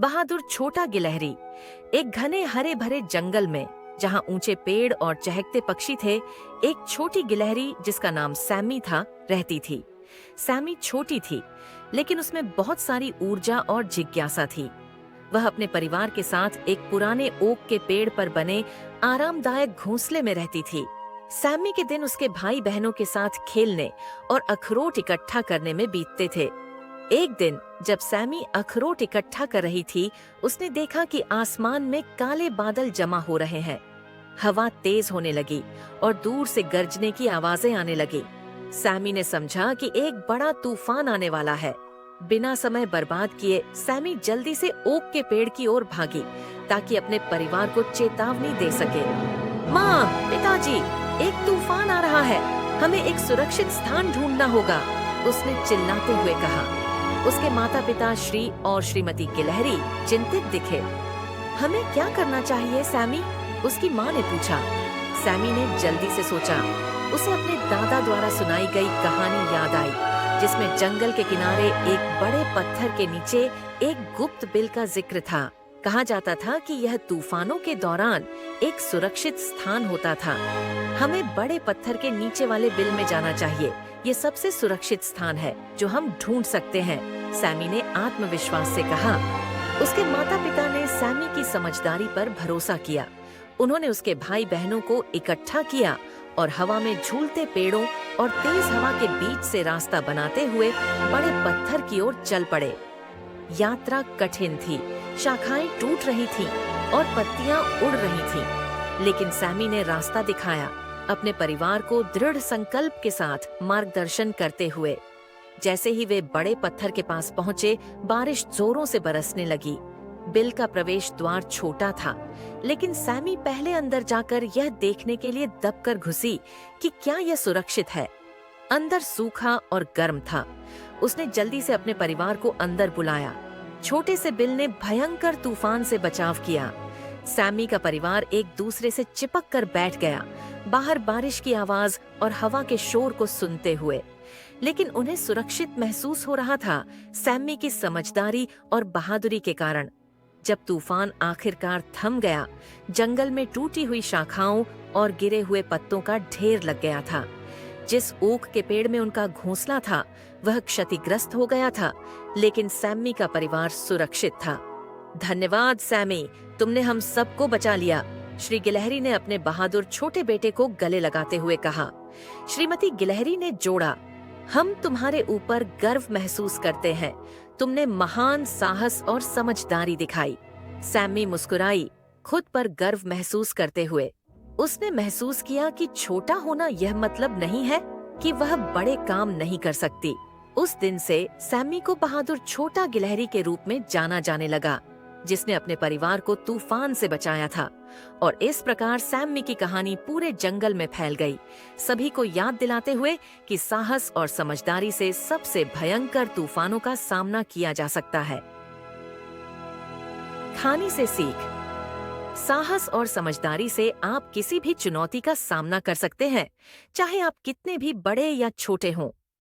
बहादुर छोटा गिलहरी। एक घने हरे भरे जंगल में, जहां ऊंचे पेड़ और चहकते पक्षी थे, एक छोटी गिलहरी जिसका नाम सैमी था, रहती थी। सैमी छोटी थी, लेकिन उसमें बहुत सारी ऊर्जा और जिज्ञासा थी। वह अपने परिवार के साथ एक पुराने ओक के पेड़ पर बने आरामदायक घोंसले में रहती थी। सैमी के दिन उसके भाई बहनों के साथ खेलने और अखरोट इकट्ठा करने में बीतते थे। एक दिन जब सैमी अखरोट इकट्ठा कर रही थी, उसने देखा कि आसमान में काले बादल जमा हो रहे हैं। हवा तेज होने लगी और दूर से गरजने की आवाजें आने लगी। सैमी ने समझा कि एक बड़ा तूफान आने वाला है। बिना समय बर्बाद किए सैमी जल्दी से ओक के पेड़ की ओर भागी, ताकि अपने परिवार को चेतावनी दे सके। माँ, पिताजी, एक तूफान आ रहा है, हमें एक सुरक्षित स्थान ढूंढना होगा, उसने चिल्लाते हुए कहा। उसके माता पिता श्री और श्रीमती गिलहरी चिंतित दिखे। हमें क्या करना चाहिए सैमी? उसकी माँ ने पूछा। सैमी ने जल्दी से सोचा। उसे अपने दादा द्वारा सुनाई गई कहानी याद आई, जिसमें जंगल के किनारे एक बड़े पत्थर के नीचे एक गुप्त बिल का जिक्र था। कहा जाता था कि यह तूफानों के दौरान एक सुरक्षित स्थान होता था। हमें बड़े पत्थर के नीचे वाले बिल में जाना चाहिए। ये सबसे सुरक्षित स्थान है जो हम ढूंढ सकते हैं, सैमी ने आत्मविश्वास से कहा। उसके माता पिता ने सैमी की समझदारी पर भरोसा किया। उन्होंने उसके भाई बहनों को इकट्ठा किया और हवा में झूलते पेड़ों और तेज हवा के बीच से रास्ता बनाते हुए बड़े पत्थर की ओर चल पड़े। यात्रा कठिन थी, शाखाएं टूट रही थीं और पत्तियां उड़ रही थीं, लेकिन सैमी ने रास्ता दिखाया, अपने परिवार को दृढ़ संकल्प के साथ मार्गदर्शन करते हुए। जैसे ही वे बड़े पत्थर के पास पहुंचे, बारिश जोरों से बरसने लगी। बिल का प्रवेश द्वार छोटा था, लेकिन सैमी पहले अंदर जाकर यह देखने के लिए दबकर घुसी कि क्या यह सुरक्षित है। अंदर सूखा और गर्म था। उसने जल्दी से अपने परिवार को अंदर बुलाया। छोटे से बिल ने भयंकर तूफान से बचाव किया। सैमी का परिवार एक दूसरे से चिपक कर बैठ गया, बाहर बारिश की आवाज और हवा के शोर को सुनते हुए। लेकिन उन्हें सुरक्षित महसूस हो रहा था, सैमी की समझदारी और बहादुरी के कारण। जब तूफान आखिरकार थम गया, जंगल में टूटी हुई शाखाओं और गिरे हुए पत्तों का ढेर लग गया था। जिस ओक के पेड़ में उनका घोंसला था, वह क्षतिग्रस्त हो गया था, लेकिन सैमी का परिवार सुरक्षित था। धन्यवाद सैमी, तुमने हम सबको बचा लिया, श्री गिलहरी ने अपने बहादुर छोटे बेटे को गले लगाते हुए कहा। श्रीमती गिलहरी ने जोड़ा, हम तुम्हारे ऊपर गर्व महसूस करते हैं। तुमने महान साहस और समझदारी दिखाई। सैमी मुस्कुराई, खुद पर गर्व महसूस करते हुए। उसने महसूस किया कि छोटा होना यह मतलब नहीं है कि वह बड़े काम नहीं कर सकती। उस दिन से सैमी को बहादुर छोटा गिलहरी के रूप में जाना जाने लगा, जिसने अपने परिवार को तूफान से बचाया था। और इस प्रकार सैमी की कहानी पूरे जंगल में फैल गई, सभी को याद दिलाते हुए कि साहस और समझदारी से सबसे भयंकर तूफानों का सामना किया जा सकता है। कहानी से सीख। साहस और समझदारी से आप किसी भी चुनौती का सामना कर सकते हैं, चाहे आप कितने भी बड़े या छोटे हों।